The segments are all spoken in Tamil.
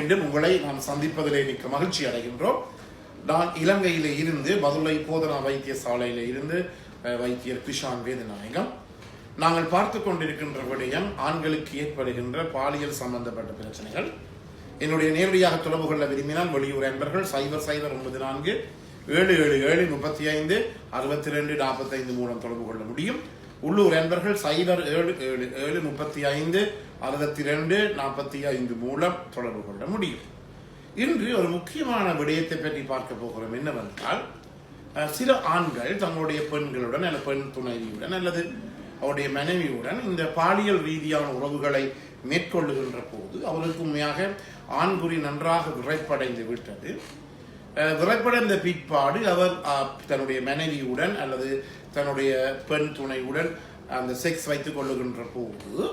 மீண்டும் உங்களை நாம் சந்திப்பதிலே மிக்க மகிழ்ச்சி அடைகின்றோம். நான் இலங்கையிலே இருந்து பதுளை போதனா வைத்தியசாலையில இருந்து வைத்தியர் கிருஷான் வேதநாயகம். நாங்கள் பார்த்து கொண்டிருக்கின்ற விடயம் ஆண்களுக்கு ஏற்படுகின்ற பாலியல் சம்பந்தப்பட்ட பிரச்சனைகள். என்னுடைய நேரடியாக தொடர்பு கொள்ள விரும்பினால் வெளியூர் அன்பர்கள் 0094 777 35 62 45 மூலம் தொடர்பு கொள்ள முடியும். உள்ளூர் அன்பர்கள் 0777 35 62 45 மூலம் தொடர்பு கொள்ள முடியும். இன்று ஒரு முக்கியமான விடயத்தை பற்றி பார்க்க போகிறோம். என்னவென்றால், சில ஆண்கள் தங்களுடைய பெண்களுடன் அல்லது பெண் துணைவியுடன் அல்லது அவருடைய மனைவியுடன் இந்த பாலியல் ரீதியான உறவுகளை மேற்கொள்ளுகின்ற போது அவருக்கு உண்மையாக ஆண்குறி நன்றாக விரைப்படைந்து விட்டது. விரைப்படைந்த பிற்பாடு அவர் தன்னுடைய மனைவியுடன் அல்லது தன்னுடைய பெண் துணையுடன் அந்த செக்ஸ் வைத்துக் கொள்ளுகின்ற போது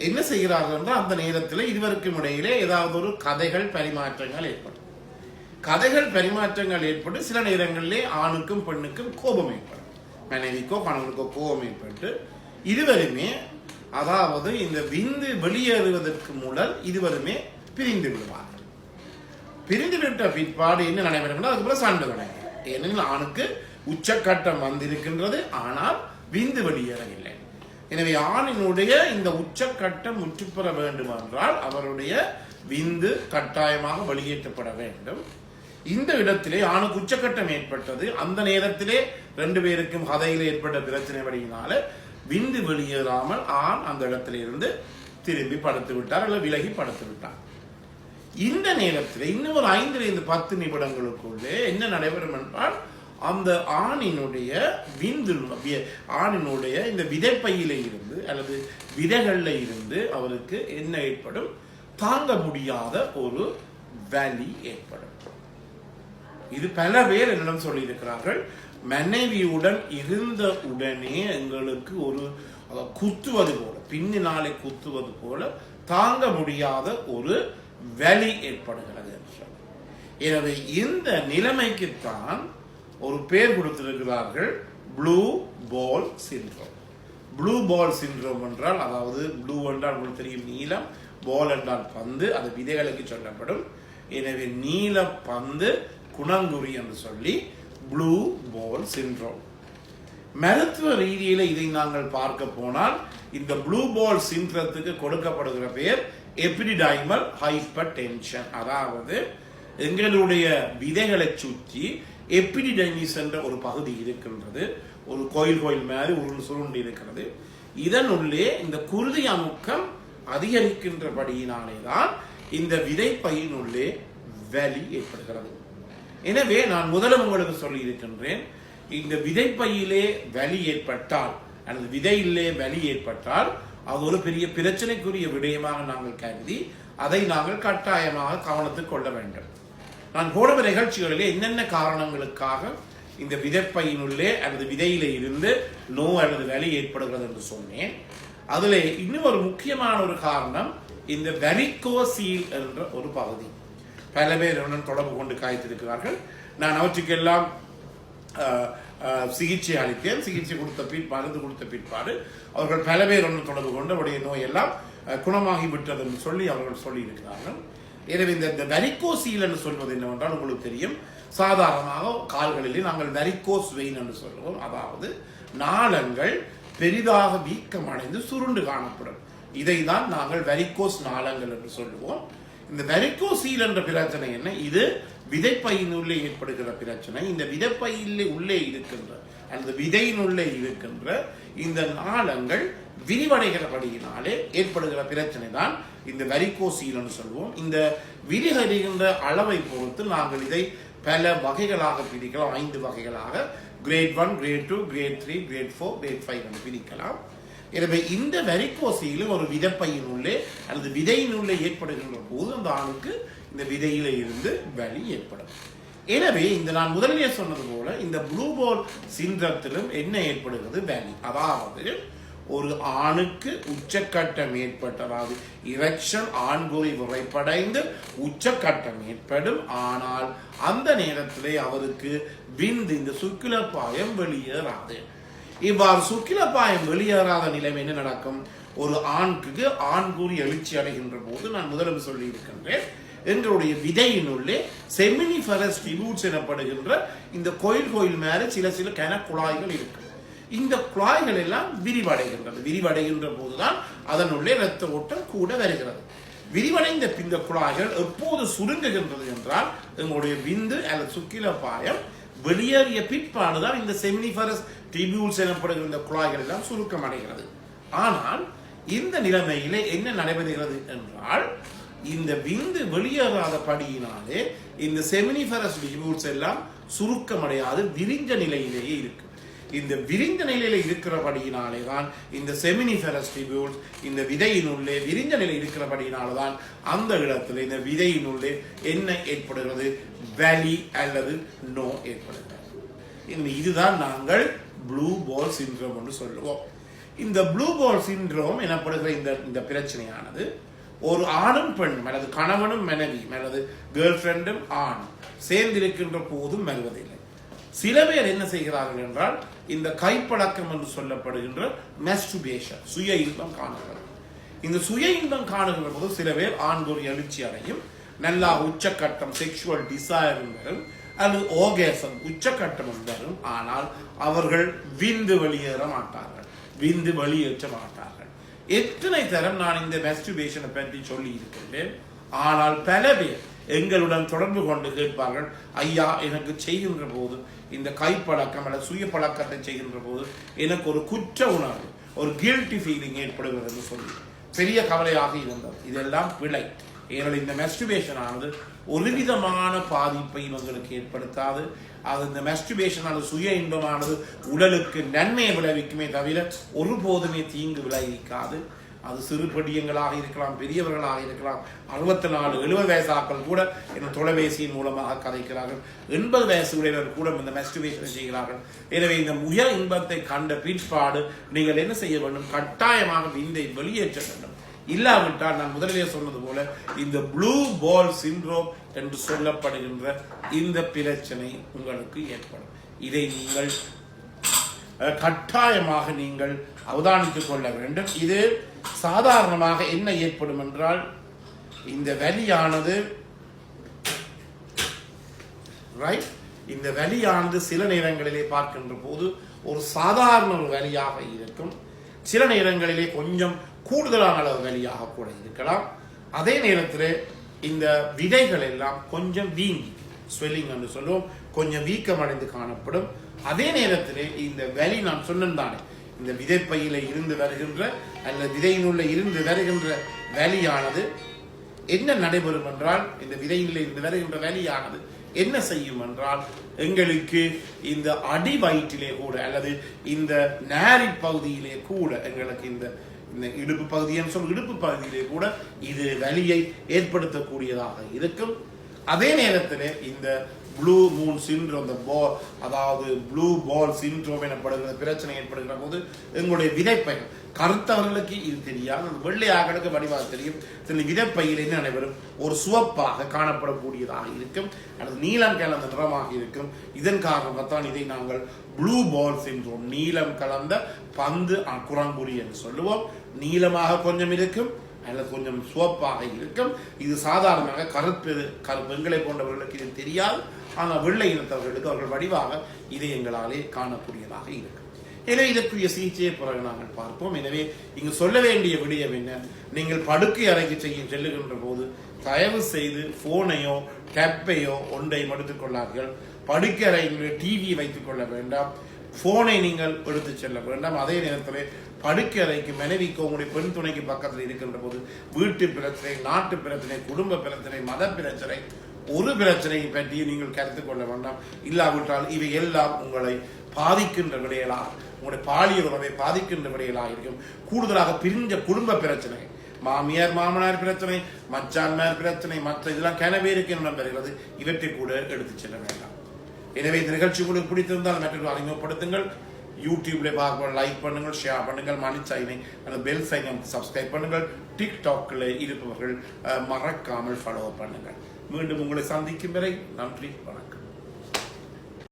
என்ன செய்கிறார்கள் என்றால், அந்த நேரத்தில் இருவருக்கும் இடையிலே ஏதாவது ஒரு கதைகள் பரிமாற்றங்கள் ஏற்படும். கதைகள் பரிமாற்றங்கள் ஏற்பட்டு சில நேரங்களிலே ஆணுக்கும் பெண்ணுக்கும் கோபம் ஏற்படும். மனைவிக்கோ கணவனுக்கோ கோபம் ஏற்பட்டு இருவருமே, அதாவது இந்த விந்து வெளியேறுவதற்கு முதல் இருவருமே பிரிந்து விடுவார்கள். பிரிந்து விட்ட பிற்பாடு என்ன நடைபெறும்? அதுக்கப்புறம் சண்டை நடைபெறும். ஏனெனில் ஆணுக்கு உச்சக்கட்டம் வந்திருக்கின்றது, ஆனால் விந்து வெளியேறவில்லை. எனவே ஆணினுடைய இந்த உச்சக்கட்டம் முற்றுப்பெற வேண்டும் என்றால் அவருடைய விந்து கட்டாயமாக வெளியேற்றப்பட வேண்டும். இந்த இடத்திலே ஆணுக்கு உச்சக்கட்டம் ஏற்பட்டது. அந்த நேரத்திலே ரெண்டு பேருக்கும் கதையில் ஏற்பட்ட பிரச்சனை வழியினால விந்து வெளியேறாமல் ஆண் அந்த இடத்தில இருந்து திரும்பி படுத்து விட்டார் அல்லது விலகி படுத்து விட்டார். இந்த நேரத்தில் இன்னும் ஒரு 5 to 10 நிமிடங்களுக்குள்ளே என்ன நடைபெறும் என்றால், அந்த ஆணினுடைய இந்த விதைப்பையில இருந்து அல்லது விதைகள்ல இருந்து அவருக்கு என்ன ஏற்படும்? தாங்க முடியாத ஒரு வலி ஏற்படும். இது பல பேர் என்னிடம் சொல்லி இருக்கிறார்கள். மனைவியுடன் இருந்த உடனே எங்களுக்கு ஒரு குத்துவது போல, பின்னாலே குத்துவது போல தாங்க முடியாத ஒரு வலி ஏற்படுகிறது என்று. எனவே இந்த நிலைமைக்குத்தான் ஒரு பேர் கொடுத்திருக்கிறார்கள், blue ball syndrome. Blue ball syndrome என்றால், அதாவது ப்ளூ என்றால் உங்களுக்கு தெரியும் நீலம், பால் என்றால் பந்து, அது விதைகளுக்கு சொல்லப்படும். எனவே நீல பந்து குணங்குறி என்று சொல்லி ப்ளூ பால் சிண்ட்ரோம். மருத்துவ ரீதியில இதை நாங்கள் பார்க்க போனால் இந்த ப்ளூ பால் சிண்ட்ரத்துக்கு கொடுக்கப்படுகிற பெயர் எபிடிடைமல் ஹைப்பர் டென்ஷன். அதாவது எங்களுடைய விதைகளை சுற்றி எபிடிடைமிஸ் என்ற ஒரு பகுதி இருக்கின்றது. ஒரு கோயில் மாதிரி சுருண்டு இருக்கிறது. இதனுள்ளே இந்த குருதி அமுக்கம் அதிகரிக்கின்றபடியினாலேதான் இந்த விதைப்பையினுள்ளே வலி ஏற்படுகிறது. எனவே நான் முதலும் உங்களுக்கு சொல்லி இருக்கின்றேன், இந்த விதைப்பையிலே வலி ஏற்பட்டால் அல்லது விதையிலே வலி ஏற்பட்டால் அது ஒரு பெரிய பிரச்சனைக்குரிய விடயமாக நாங்கள் கருதி அதை நாங்கள் கட்டாயமாக கவனத்துக் கொள்ள வேண்டும். நான் போடுற நிகழ்ச்சிகளிலே என்னென்ன காரணங்களுக்காக இந்த விதைப்பையினுள்ளே அல்லது விதையிலே இருந்து நோய் அல்லது வலி ஏற்படுகிறது என்று சொன்னேன். அதுல இன்னும் ஒரு முக்கியமான ஒரு காரணம் இந்த வெரிகோசீல் என்ற ஒரு பகுதி. பல பேர் தொடர்பு கொண்டு காய்த்திருக்கிறார்கள். நான் அவற்றுக்கெல்லாம் சிகிச்சை அளித்தேன். சிகிச்சை மருந்து கொடுத்த பிற்பாடு அவர்கள் பல பேர் தொடர்பு கொண்டு அவருடைய நோயெல்லாம் குணமாகி விட்டது என்று சொல்லி அவர்கள் சொல்லி இருக்கிறார்கள். எனவே இந்த வெரிகோசீல் என்று சொல்வது என்னவென்றால், உங்களுக்கு தெரியும், சாதாரணமாக கால்களிலே நாங்கள் வெரிகோஸ் வெயின் என்று சொல்லுவோம். அதாவது நாளங்கள் பெரிதாக வீக்கமடைந்து சுருண்டு காணப்படும். இதை தான் நாங்கள் வெரிகோஸ் நாளங்கள் என்று சொல்லுவோம். இந்த வெரிகோசீல் என்ற பிரச்சனை என்ன? இது விதைப்பையினுள்ளே ஏற்படுகிற பிரச்சனை. இந்த விதைப்பையிலே உள்ளே இருக்கின்ற அந்த விதையினுள்ளே இருக்கின்ற இந்த நாளங்கள் விரிவடைகிறபடியினாலே ஏற்படுகிற பிரச்சனை தான் இந்த வெரிகோசீல் என்று சொல்வோம். இந்த விரிவடைகின்ற அளவை பொறுத்து நாங்கள் இதை பல வகைகளாக பிரிக்கலாம். 5 வகைகளாக, grade 1, grade 2, grade 3, grade 4, grade 5 என்று பிரிக்கலாம். எனவே இந்த வெரிகோசீலும் ஒரு விதைப்பையினுள்ளே அல்லது விதையினுள்ளே ஏற்படுகின்ற போது அந்த ஆணுக்கு இந்த விதையில இருந்து வலி ஏற்படும். எனவே இந்த நான் முதலிலே சொன்னது போல இந்த ப்ளூ பால் சிண்ட்ரத்திலும் என்ன ஏற்படுகிறது? வலி. அதாவது ஒரு ஆணுக்கு உச்சக்கட்டம் ஏற்பட்ட, அதாவது இரெக்ஷன், ஆண்குறி விரைப்படைந்து உச்சக்கட்டம் ஏற்படும். ஆனால் அந்த நேரத்திலே அவருக்கு விந்து, இந்த சுக்கிலப்பாயம் வெளியேறாது. இவ்வாறு சுக்கிலப்பாயம் வெளியேறாத நிலைமை என்ன நடக்கும்? ஒரு ஆணுக்கு ஆண்குறி எழுச்சி அடைகின்ற போது நான் முதலில் சொல்லி இருக்கின்றேன், எங்களுடைய விதையினுள்ளே செமினிஃபரஸ் டிபியூட்ஸ் எனப்படுகின்ற இந்த கோயில் மேல சில கன குழாய்கள் இருக்கு. இந்த குழாய்கள் எல்லாம் விரிவடைகின்றது. விரிவடைகின்ற போதுதான் அதனுள்ளே இரத்த ஓட்டம் கூட வருகிறது. விரிவடைந்த இந்த குழாய்கள் எப்போது சுருங்குகின்றது என்றால் எங்களுடைய விந்து அல்லது சுக்கில பாயம் வெளியேறிய பிற்பாடுதான் இந்த செமினிஃபரஸ் டிபியூல்ஸ் எனப்படுகிற இந்த குழாய்கள் எல்லாம் சுருக்கம் அடைகிறது. ஆனால் இந்த நிலைமையிலே என்ன நடைபெறுகிறது என்றால் இந்த விந்து வெளியேறாத படியினாலே இந்த செமினிஃபரஸ் டிபியூல்ஸ் எல்லாம் சுருக்கமடையாது, விரிஞ்ச நிலையிலேயே இருக்கு. இந்த விரிந்த நிலையில இருக்கிறபடியினாலே தான் இந்த செமினிஃபெரஸ் டிபியூல்ஸ் இந்த விதையினுள்ளே விரிந்த நிலை இருக்கிறபடியினால தான் அந்த இடத்துல இந்த விதையினுள்ளே என்ன ஏற்படுகிறது, வேலி அல்லது நோ ஏற்படுகிறது. இதுதான் நாங்கள் ப்ளூ பால் சிண்ட்ரோம் என்று சொல்லுவோம். இந்த ப்ளூ பால் சிண்ட்ரோம் எனப்படுகிற இந்த பிரச்சனையானது ஒரு ஆணும் பெண்ணும் அல்லது கணவனும் மனைவியும் அல்லது கேர்ள் ஃப்ரெண்டும் ஆணும் சேர்ந்திருக்கின்ற போதும் வருவதில்லை. சில பேர் என்ன செய்கிறார்கள் என்றால் இந்த கைப்பழக்கம் என்று சொல்லப்படுகின்ற மாஸ்டர்பேஷன், சுய இன்பம் காணுகிறது. இந்த சுய இன்பம் காணுகிற போது சில பேர் ஆண்கள் எழுச்சி அடையும், நல்லா உச்சக்கட்டம் செக்ஷுவல் டிசைர் வரும், அது ஓகேசம் உச்சக்கட்டம் வரும். ஆனால் அவர்கள் விந்து வெளியேற மாட்டார்கள், விந்து வெளியேற்ற மாட்டார்கள். எத்தனை தரம் நான் இந்த மாஸ்டர்பேஷனை பற்றி சொல்லி இருக்கின்றேன். ஆனால் பல பேர் எங்களுடன் தொடர்பு கொண்டு கேட்பார்கள், ஐயா எனக்கு செய்கின்ற போது இந்த கைப்பழக்கம் அல்லது சுய பழக்கத்தை செய்கின்ற போது எனக்கு ஒரு குற்ற உணர்வு, ஒரு கில்ட்டி ஃபீலிங் ஏற்படுகிறது என்று சொல்லி பெரிய கவலையாக இருந்தது. இதெல்லாம் பிழை. ஏனெனில் இந்த மாஸ்டர்பேஷன் ஆனது ஒரு விதமான பாதிப்பை இவங்களுக்கு ஏற்படுத்தாது. அது இந்த மாஸ்டர்பேஷன் ஆனது சுய இன்பமானது உடலுக்கு நன்மையை விளைவிக்குமே தவிர ஒருபோதுமே தீங்கு விளைவிக்காது. அது சிறு படியங்களாக இருக்கலாம், பெரியவர்களாக இருக்கலாம். 64, 70 வயசாக்கள் கூட இந்த தொலைபேசியின் மூலமாக கதைக்கிறார்கள். 80 வயசு உடையவர் கூட இந்த மாஸ்டர்பேஷனை செய்கிறார்கள். எனவே இந்த உயர் இன்பத்தை கண்ட பிற்பாடு நீங்கள் என்ன செய்ய வேண்டும், கட்டாயமாக விந்தை வெளியேற்ற வேண்டும். இல்லாவிட்டால் நான் முதலிலே சொன்னது போல இந்த ப்ளூ பால் சிண்ட்ரோம் என்று சொல்லப்படுகின்ற இந்த பிரச்சனை உங்களுக்கு ஏற்படும். இதை நீங்கள் கட்டாயமாக நீங்கள் அவதானித்துக் கொள்ள வேண்டும். இது சாதாரணமாக என்ன ஏற்படும் என்றால் இந்த வலியானது இந்த வலியானது சில நேரங்களிலே பார்க்கின்ற போது ஒரு சாதாரண ஒரு வலியாக இருக்கும். சில நேரங்களிலே கொஞ்சம் கூடுதலான அளவு வலியாக கூட இருக்கலாம். அதே நேரத்தில் இந்த விதைகள் எல்லாம் கொஞ்சம் வீங்கி ஸ்வெல்லிங் என்று சொல்லுவோம், கொஞ்சம் வீக்கமடைந்து காணப்படும். அதே நேரத்தில் இந்த வலி நான் சொன்னதானே இந்த விதைப்பையில இருந்து வருகின்ற அல்லது விதையினுள்ள இருந்து வருகின்ற வலியானது என்ன நடைபெறும் என்றால் இந்த விதையில இருந்து வருகின்ற வலியானது என்ன செய்யும் என்றால் எங்களுக்கு இந்த அடி வயிற்றிலே கூட அல்லது இந்த நாரி பகுதியிலே கூட எங்களுக்கு இந்த இடுப்பு பகுதின்னு சொல்ல இடுப்பு பகுதியிலே கூட இது வலியை ஏற்படுத்தக்கூடியதாக இருக்கும். அதே நேரத்தில் இந்த ப்ளூ மூன் சிண்ட்ரோம், அதாவது ப்ளூ பால் சிண்ட்ரோம் எனப்படுகிற பிரச்சனை ஏற்படுகிற போது எங்களுடைய விதைப்பை கருத்தவர்களுக்கு இது தெரியாது, வெள்ளையாக்களுக்கு வடிவாக தெரியும். சில விதைப்பையில் என்ன நடைபெறும், ஒரு சுவப்பாக காணப்படக்கூடியதாக இருக்கும் அல்லது நீலம் கலந்த நிறமாக இருக்கும். இதன் காரணமாகத்தான் இதை நாங்கள் ப்ளூ பால் சிண்ட்ரோம், நீலம் கலந்த பந்து குரங்குடி என்று சொல்லுவோம். நீளமாக கொஞ்சம் இருக்கும் அல்லது கொஞ்சம் சுவப்பாக இருக்கும். இது சாதாரணமாக கருப்பு எங்களை போன்றவர்களுக்கு இது தெரியாது. ஆனால் வெள்ளை இனத்தவர்களுக்கு அவர்கள் வடிவாக இதை எங்களாலே காணக்கூடியதாக இருக்கும். எனவே இதற்குரிய சிகிச்சையை பிறகு நாங்கள் பார்ப்போம். எனவே இங்கு சொல்ல வேண்டிய விடயம் என்ன, நீங்கள் படுக்கை அறைக்கு செல்லுகின்ற போது தயவு செய்து போனையோ டேப்பையோ ஒன்றையும் எடுத்துக் கொள்ளார்கள். படுக்கை அறையில் டிவியை வைத்துக் கொள்ள வேண்டாம், போனை நீங்கள் எடுத்து செல்ல வேண்டாம். அதே நேரத்தில் படுக்கை அறைக்கு மனைவிக்கு உங்களுடைய பெண் துணைக்கு பக்கத்தில் இருக்கின்ற போது வீட்டு பிரச்சனை, நாட்டு பிரச்சனை, குடும்ப பிரச்சனை, மத பிரச்சனை, ஒரு பிரச்சனையை பற்றி நீங்கள் கருத்து கொள்ள வேண்டாம். இல்லாவிட்டால் இவை எல்லாம் உங்களை பாதிக்கின்ற விடையலாக, உங்களுடைய பாலியல் உறவை பாதிக்கின்ற விடையலாக இருக்கும். கூடுதலாக பிரிஞ்ச குடும்ப பிரச்சனை, மாமியார் மாமனார் பிரச்சனை, மச்சான்மார் பிரச்சனை, மற்ற இதெல்லாம் கனவேருக்கு என்ன பெறுகிறது, இவற்றை கூட எடுத்து செல்ல வேண்டாம். எனவே இந்த நிகழ்ச்சி உங்களுக்கு பிடித்திருந்தால் மற்றொரு அறிமுகப்படுத்துங்கள். யூடியூப்ல பார்க்க லைக் பண்ணுங்கள், ஷேர் பண்ணுங்கள், மணி சைனை அந்த பெல் சைனை சப்ஸ்கிரைப் பண்ணுங்கள். டிக்டாக்ல இருப்பவர்கள் மறக்காமல் ஃபாலோ பண்ணுங்கள். மீண்டும் உங்களை சந்திக்கும் வரை நன்றி, வணக்கம்.